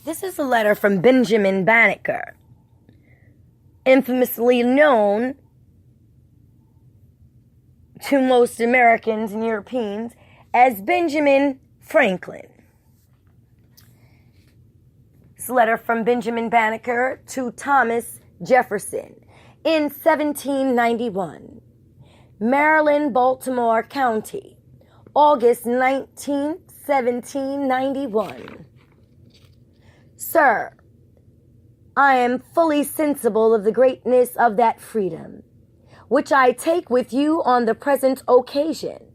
This is a letter from Benjamin Banneker, infamously known to most Americans and Europeans as Benjamin Franklin. This letter from Benjamin Banneker to Thomas Jefferson in 1791. Maryland, Baltimore County, August 19, 1791. Sir, I am fully sensible of the greatness of that freedom, which I take with you on the present occasion,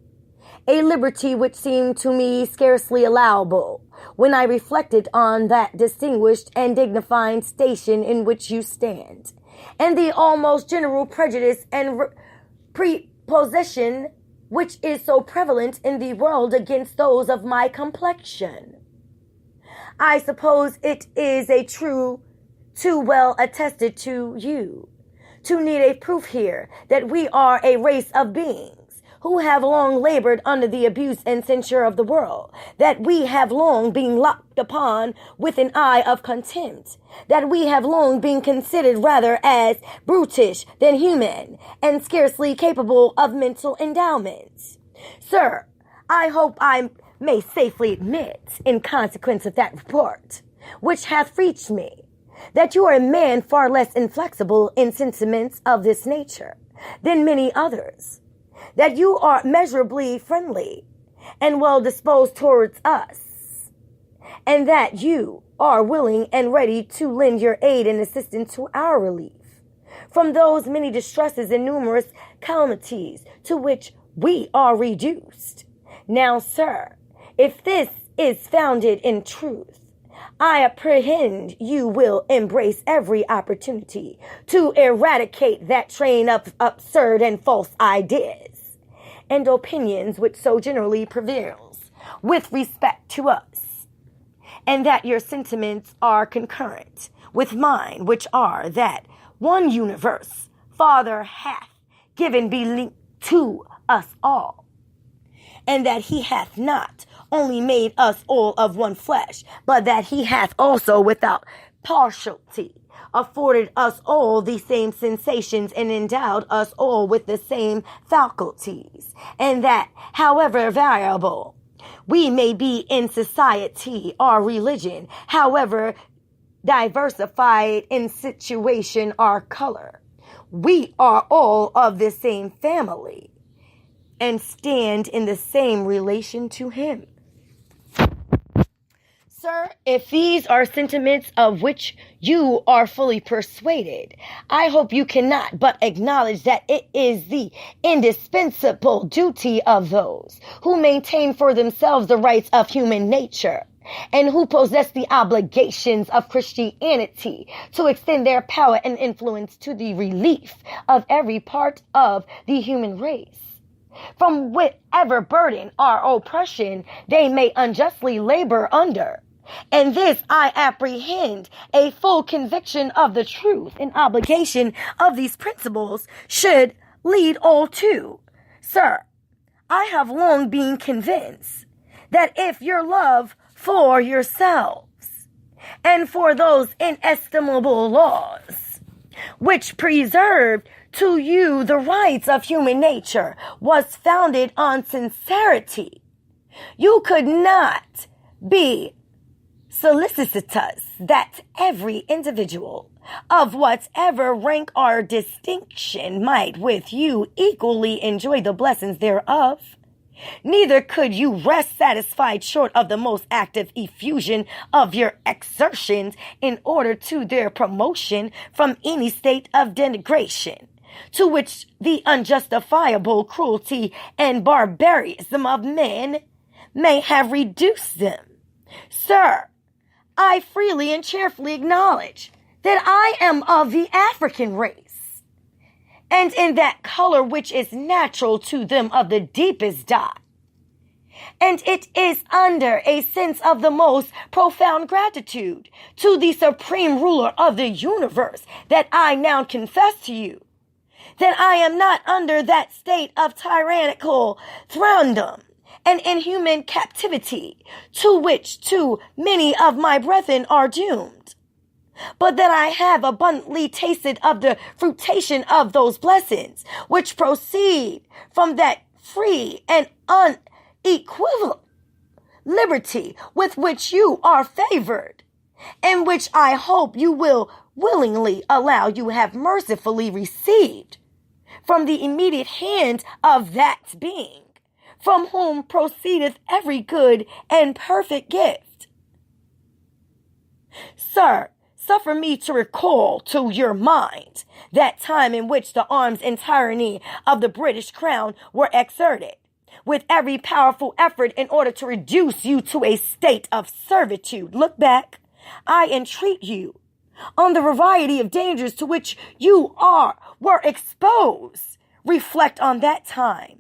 a liberty which seemed to me scarcely allowable when I reflected on that distinguished and dignified station in which you stand, and the almost general prejudice and prepossession which is so prevalent in the world against those of my complexion. I suppose it is too well attested to you, to need a proof here that we are a race of beings who have long labored under the abuse and censure of the world, that we have long been looked upon with an eye of contempt, that we have long been considered rather as brutish than human, and scarcely capable of mental endowments. Sir, I hope I may safely admit, in consequence of that report, which hath reached me, that you are a man far less inflexible in sentiments of this nature than many others, that you are measurably friendly and well disposed towards us, and that you are willing and ready to lend your aid and assistance to our relief from those many distresses and numerous calamities to which we are reduced. Now, sir, if this is founded in truth, I apprehend you will embrace every opportunity to eradicate that train of absurd and false ideas and opinions which so generally prevails with respect to us, and that your sentiments are concurrent with mine, which are that one universe Father hath given be to us all, and that he hath not only made us all of one flesh, but that he hath also without partiality afforded us all the same sensations and endowed us all with the same faculties, and that however variable we may be in society or religion, however diversified in situation or color, we are all of the same family and stand in the same relation to him. Sir, if these are sentiments of which you are fully persuaded, I hope you cannot but acknowledge that it is the indispensable duty of those who maintain for themselves the rights of human nature and who possess the obligations of Christianity to extend their power and influence to the relief of every part of the human race, from whatever burden or oppression they may unjustly labor under. And this I apprehend a full conviction of the truth and obligation of these principles should lead all to. Sir, I have long been convinced that if your love for yourselves and for those inestimable laws which preserved to you the rights of human nature was founded on sincerity, you could not be solicitous that every individual of whatever rank or distinction might with you equally enjoy the blessings thereof. Neither could you rest satisfied short of the most active effusion of your exertions in order to their promotion from any state of denigration to which the unjustifiable cruelty and barbarism of men may have reduced them. Sir, I freely and cheerfully acknowledge that I am of the African race, and in that color which is natural to them of the deepest dye. And it is under a sense of the most profound gratitude to the supreme ruler of the universe that I now confess to you that I am not under that state of tyrannical thraldom and inhuman captivity, to which too many of my brethren are doomed. But that I have abundantly tasted of the fruition of those blessings, which proceed from that free and unequivocal liberty with which you are favored, and which I hope you will willingly allow you have mercifully received from the immediate hand of that being, from whom proceedeth every good and perfect gift. Sir, suffer me to recall to your mind that time in which the arms and tyranny of the British crown were exerted with every powerful effort in order to reduce you to a state of servitude. Look back, I entreat you, on the variety of dangers to which you were exposed. Reflect on that time,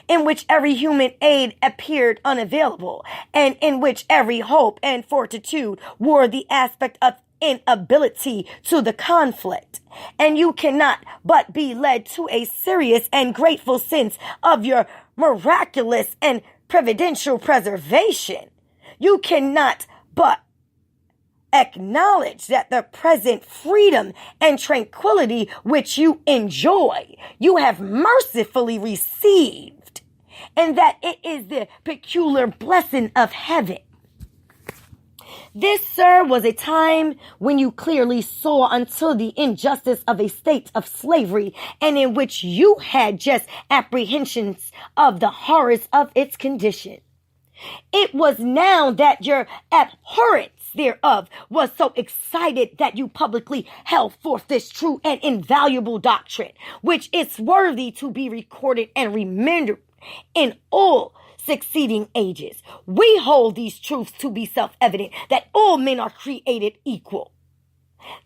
in which every human aid appeared unavailable, and in which every hope and fortitude wore the aspect of inability to the conflict, and you cannot but be led to a serious and grateful sense of your miraculous and providential preservation. You cannot but acknowledge that the present freedom and tranquility which you enjoy, you have mercifully received, and that it is the peculiar blessing of heaven. This, sir, was a time when you clearly saw until the injustice of a state of slavery, and in which you had just apprehensions of the horrors of its condition. It was now that your abhorrence thereof was so excited that you publicly held forth this true and invaluable doctrine, which is worthy to be recorded and remembered in all succeeding ages. We hold these truths to be self-evident, that all men are created equal,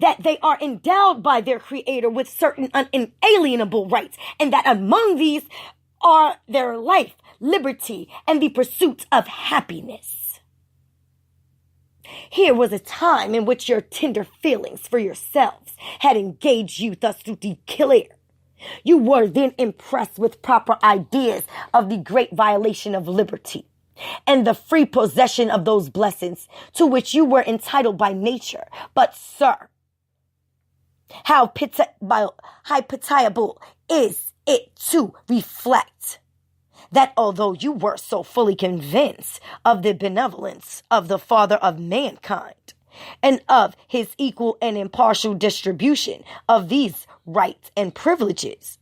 that they are endowed by their Creator with certain unalienable rights, and that among these are their life, liberty, and the pursuit of happiness. Here was a time in which your tender feelings for yourselves had engaged you thus to declare. You were then impressed with proper ideas of the great violation of liberty and the free possession of those blessings to which you were entitled by nature. But, sir, how pitiable is it to reflect that although you were so fully convinced of the benevolence of the Father of mankind and of his equal and impartial distribution of these rights and privileges,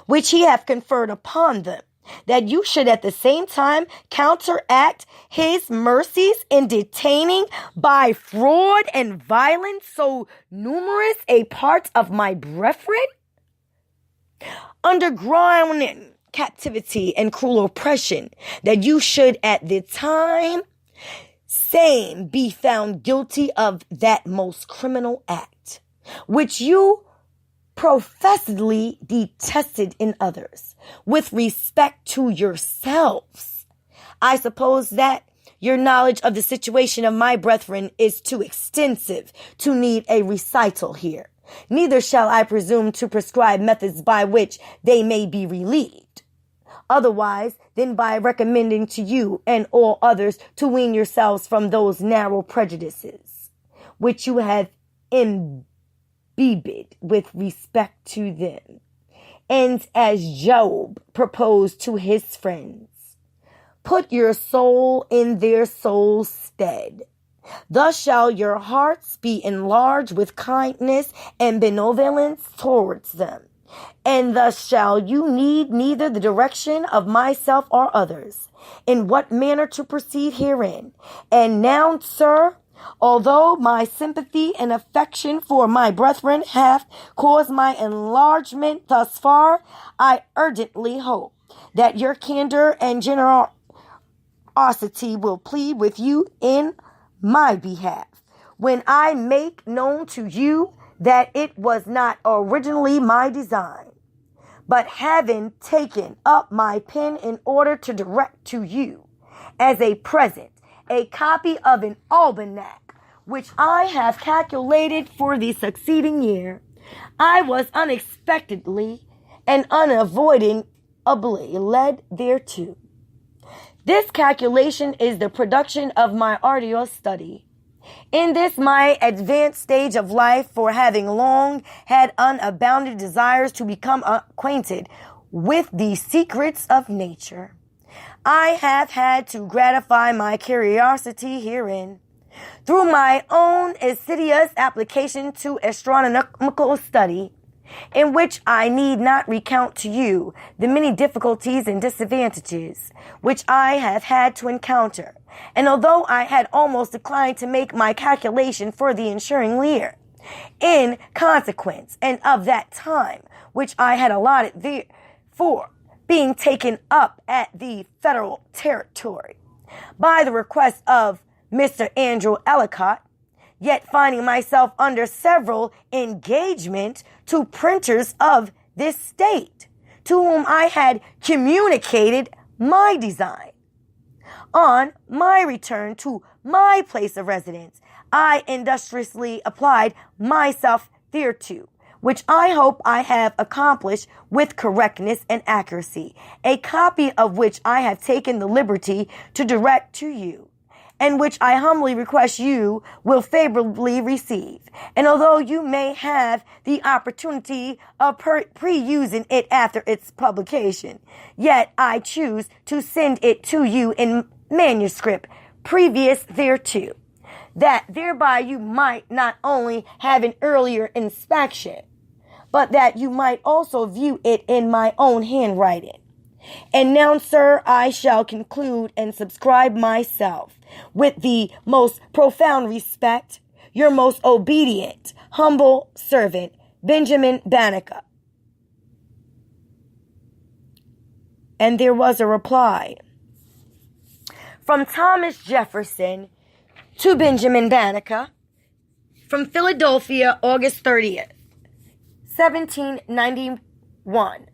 which he hath conferred upon them, that you should at the same time counteract his mercies in detaining by fraud and violence so numerous a part of my brethren, underground captivity and cruel oppression, that you should at the time same be found guilty of that most criminal act, which you professedly detested in others, with respect to yourselves. I suppose that your knowledge of the situation of my brethren is too extensive to need a recital here. Neither shall I presume to prescribe methods by which they may be relieved, otherwise than by recommending to you and all others to wean yourselves from those narrow prejudices which you have imbibed with respect to them. And as Job proposed to his friends, put your soul in their soul's stead. Thus shall your hearts be enlarged with kindness and benevolence towards them. And thus shall you need neither the direction of myself or others, in what manner to proceed herein. And now, sir, although my sympathy and affection for my brethren hath caused my enlargement thus far, I urgently hope that your candor and generosity will plead with you in my behalf, when I make known to you that it was not originally my design, but having taken up my pen in order to direct to you as a present a copy of an almanac, which I have calculated for the succeeding year, I was unexpectedly and unavoidably led thereto. This calculation is the production of my arduous study. In this my advanced stage of life, for having long had unabounded desires to become acquainted with the secrets of nature, I have had to gratify my curiosity herein through my own assiduous application to astronomical study, in which I need not recount to you the many difficulties and disadvantages which I have had to encounter. And although I had almost declined to make my calculation for the ensuing year, in consequence and of that time which I had allotted therefor being taken up at the federal territory by the request of Mr. Andrew Ellicott, yet finding myself under several engagement to printers of this state, to whom I had communicated my design. On my return to my place of residence, I industriously applied myself thereto, which I hope I have accomplished with correctness and accuracy, a copy of which I have taken the liberty to direct to you, and which I humbly request you will favorably receive. And although you may have the opportunity of pre-using it after its publication, yet I choose to send it to you in manuscript previous thereto, that thereby you might not only have an earlier inspection, but that you might also view it in my own handwriting. And now, sir, I shall conclude and subscribe myself with the most profound respect, your most obedient, humble servant, Benjamin Banneker. And there was a reply from Thomas Jefferson to Benjamin Banneker from Philadelphia, August 30th, 1791.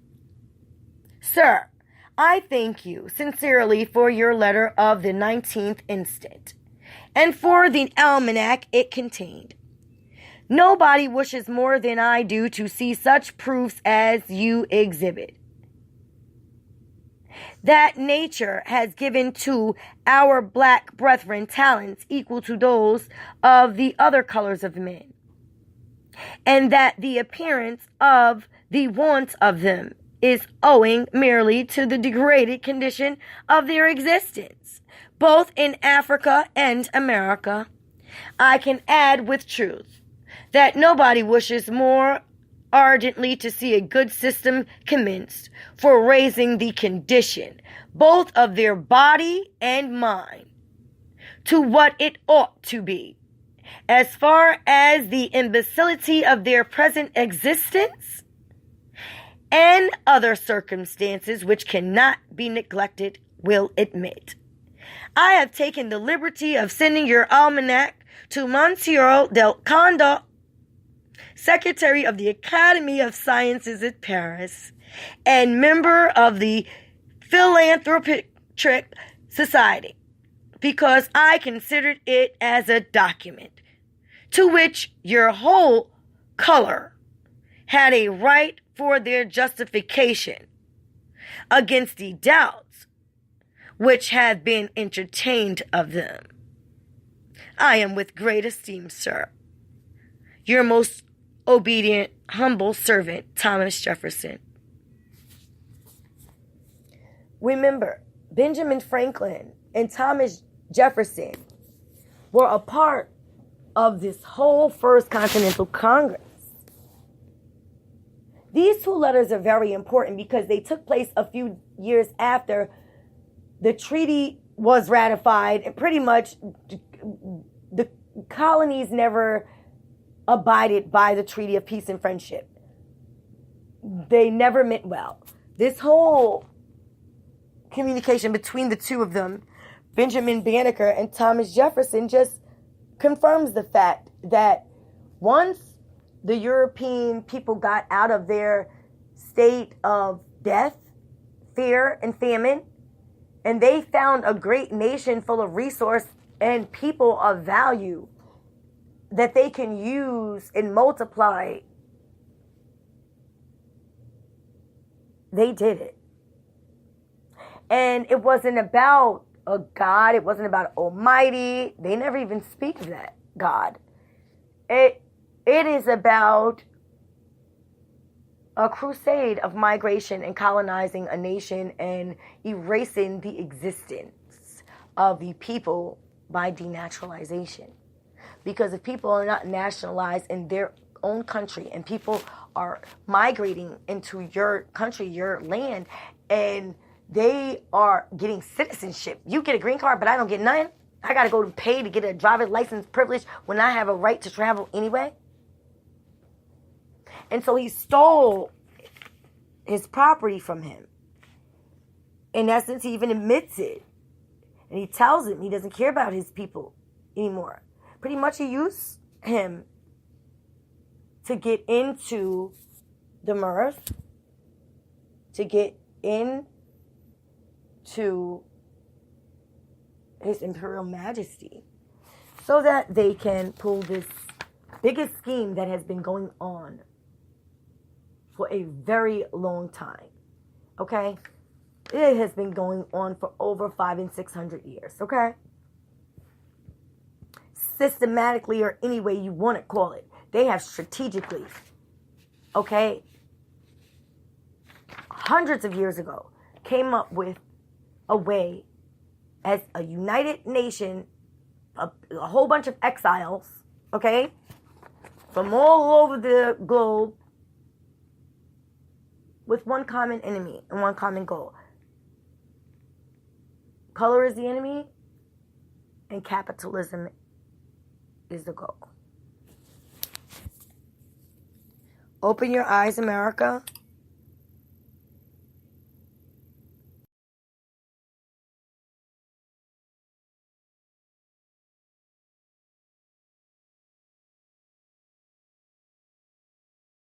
Sir, I thank you sincerely for your letter of the 19th instant, and for the almanac it contained. Nobody wishes more than I do to see such proofs as you exhibit, that nature has given to our black brethren talents equal to those of the other colors of men, and that the appearance of the want of them is owing merely to the degraded condition of their existence, both in Africa and America. I can add with truth that nobody wishes more ardently to see a good system commenced for raising the condition, both of their body and mind, to what it ought to be, as far as the imbecility of their present existence and other circumstances which cannot be neglected will admit. I have taken the liberty of sending your almanac to Monsieur Del Conde, Secretary of the Academy of Sciences at Paris, and member of the Philanthropic Society, because I considered it as a document to which your whole color had a right for their justification against the doubts which have been entertained of them. I am with great esteem, sir, your most obedient, humble servant, Thomas Jefferson. Remember, Benjamin Franklin and Thomas Jefferson were a part of this whole First Continental Congress. These two letters are very important because they took place a few years after the treaty was ratified, and pretty much the colonies never abided by the Treaty of Peace and Friendship. They never meant well. This whole communication between the two of them, Benjamin Banneker and Thomas Jefferson, just confirms the fact that once the European people got out of their state of death, fear, and famine, and they found a great nation full of resource and people of value that they can use and multiply, they did it. And it wasn't about a God. It wasn't about Almighty. They never even speak of that God. It is about a crusade of migration and colonizing a nation and erasing the existence of the people by denaturalization. Because if people are not nationalized in their own country and people are migrating into your country, your land, and they are getting citizenship. You get a green card, but I don't get none. I got to go to pay to get a driver's license privilege when I have a right to travel anyway. And so he stole his property from him. In essence, he even admits it. And he tells him he doesn't care about his people anymore. Pretty much he used him to get into the mirth, to get into his imperial majesty, so that they can pull this biggest scheme that has been going on for a very long time. Okay? It has been going on for over 500 and 600 years. Okay? Systematically, or any way you want to call it, they have strategically, okay, hundreds of years ago, came up with a way as a united nation, a whole bunch of exiles, okay, from all over the globe, with one common enemy and one common goal. Color is the enemy, and capitalism is the goal. Open your eyes, America.